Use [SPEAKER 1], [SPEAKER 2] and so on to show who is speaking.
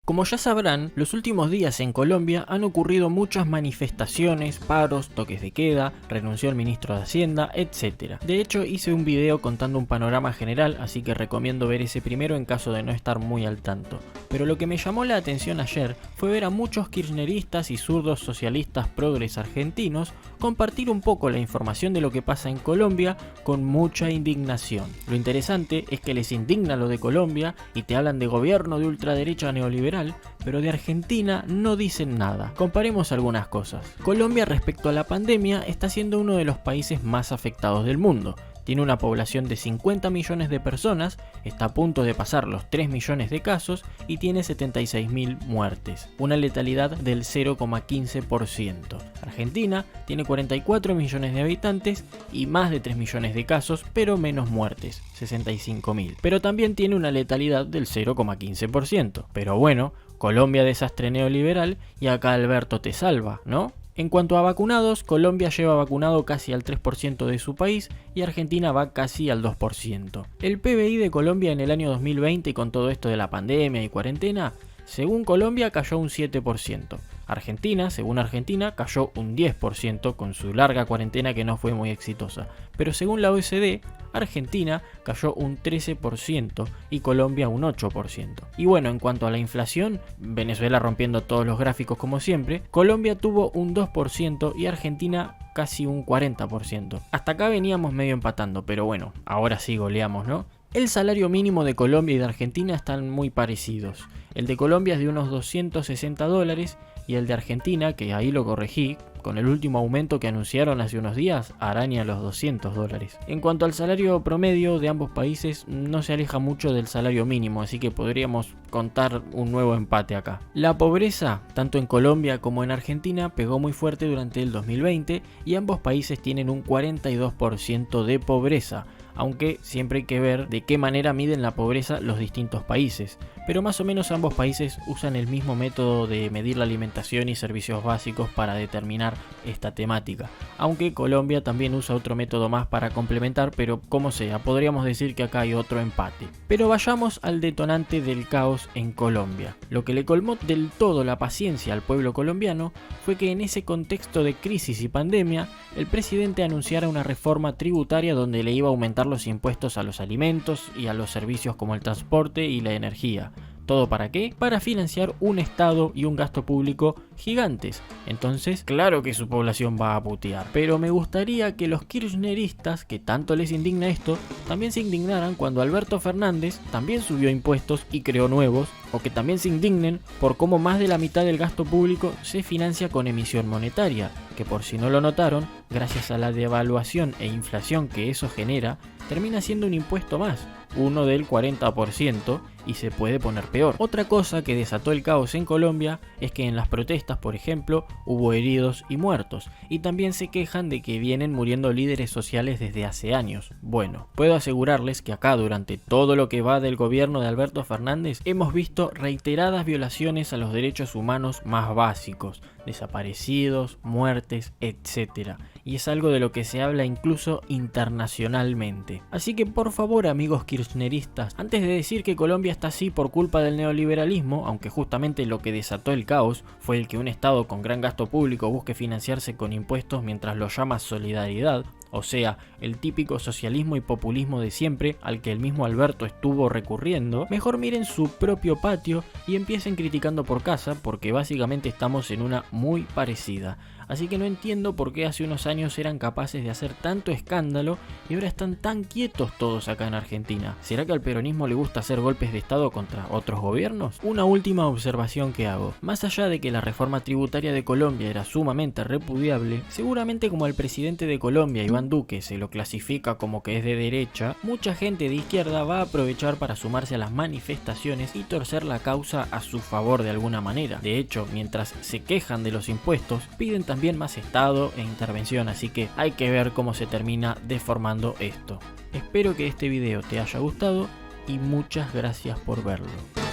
[SPEAKER 1] Como ya sabrán, los últimos días en Colombia han ocurrido muchas manifestaciones, paros, toques de queda, renunció el ministro de Hacienda, etc. De hecho, hice un video contando un panorama general, así que recomiendo ver ese primero en caso de no estar muy al tanto. Pero lo que me llamó la atención ayer fue ver a muchos kirchneristas y zurdos socialistas progres argentinos compartir un poco la información de lo que pasa en Colombia con mucha indignación. Lo interesante es que les indigna lo de Colombia y te hablan de gobierno de ultraderecha neoliberal, pero de Argentina no dicen nada. Comparemos algunas cosas. Colombia respecto a la pandemia está siendo uno de los países más afectados del mundo. Tiene una población de 50 millones de personas, está a punto de pasar los 3 millones de casos y tiene 76.000 muertes, una letalidad del 0,15%. Argentina tiene 44 millones de habitantes y más de 3 millones de casos, pero menos muertes, 65.000. Pero también tiene una letalidad del 0,15%. Pero bueno, Colombia desastre neoliberal y acá Alberto te salva, ¿no? En cuanto a vacunados, Colombia lleva vacunado casi al 3% de su país y Argentina va casi al 2%. El PBI de Colombia en el año 2020, con todo esto de la pandemia y cuarentena, según Colombia cayó un 7%. Argentina, según Argentina, cayó un 10% con su larga cuarentena que no fue muy exitosa. Pero según la OECD, Argentina cayó un 13% y Colombia un 8%. Y bueno, en cuanto a la inflación, Venezuela rompiendo todos los gráficos como siempre, Colombia tuvo un 2% y Argentina casi un 40%. Hasta acá veníamos medio empatando, pero bueno, ahora sí goleamos, ¿no? El salario mínimo de Colombia y de Argentina están muy parecidos. El de Colombia es de unos $260 y el de Argentina, que ahí lo corregí, con el último aumento que anunciaron hace unos días, araña los $200. En cuanto al salario promedio de ambos países, no se aleja mucho del salario mínimo, así que podríamos contar un nuevo empate acá. La pobreza, tanto en Colombia como en Argentina, pegó muy fuerte durante el 2020 y ambos países tienen un 42% de pobreza. Aunque siempre hay que ver de qué manera miden la pobreza los distintos países. Pero más o menos ambos países usan el mismo método de medir la alimentación y servicios básicos para determinar esta temática. Aunque Colombia también usa otro método más para complementar, pero como sea, podríamos decir que acá hay otro empate. Pero vayamos al detonante del caos en Colombia. Lo que le colmó del todo la paciencia al pueblo colombiano fue que en ese contexto de crisis y pandemia, el presidente anunciara una reforma tributaria donde le iba a aumentar los impuestos a los alimentos y a los servicios como el transporte y la energía. ¿Todo para qué? Para financiar un Estado y un gasto público gigantes. Entonces, claro que su población va a putear. Pero me gustaría que los kirchneristas, que tanto les indigna esto, también se indignaran cuando Alberto Fernández también subió impuestos y creó nuevos, o que también se indignen por cómo más de la mitad del gasto público se financia con emisión monetaria, que por si no lo notaron, gracias a la devaluación e inflación que eso genera, termina siendo un impuesto más, uno del 40%, y se puede poner peor. Otra cosa que desató el caos en Colombia es que en las protestas, por ejemplo, hubo heridos y muertos, y también se quejan de que vienen muriendo líderes sociales desde hace años. Bueno, puedo asegurarles que acá durante todo lo que va del gobierno de Alberto Fernández hemos visto reiteradas violaciones a los derechos humanos más básicos, desaparecidos, muertes, etc. Y es algo de lo que se habla incluso internacionalmente. Así que por favor, amigos kirchneristas, antes de decir que Colombia está así por culpa del neoliberalismo, aunque justamente lo que desató el caos fue el que un Estado con gran gasto público busque financiarse con impuestos mientras lo llama solidaridad, o sea, el típico socialismo y populismo de siempre al que el mismo Alberto estuvo recurriendo, mejor miren su propio patio y empiecen criticando por casa, porque básicamente estamos en una muy parecida. Así que no entiendo por qué hace unos años eran capaces de hacer tanto escándalo y ahora están tan quietos todos acá en Argentina. ¿Será que al peronismo le gusta hacer golpes de estado contra otros gobiernos? Una última observación que hago. Más allá de que la reforma tributaria de Colombia era sumamente repudiable, seguramente como el presidente de Colombia, Iván Duque, se lo clasifica como que es de derecha, mucha gente de izquierda va a aprovechar para sumarse a las manifestaciones y torcer la causa a su favor de alguna manera. De hecho, mientras se quejan de los impuestos, piden también más Estado e intervención, así que hay que ver cómo se termina deformando esto. Espero que este video te haya gustado y muchas gracias por verlo.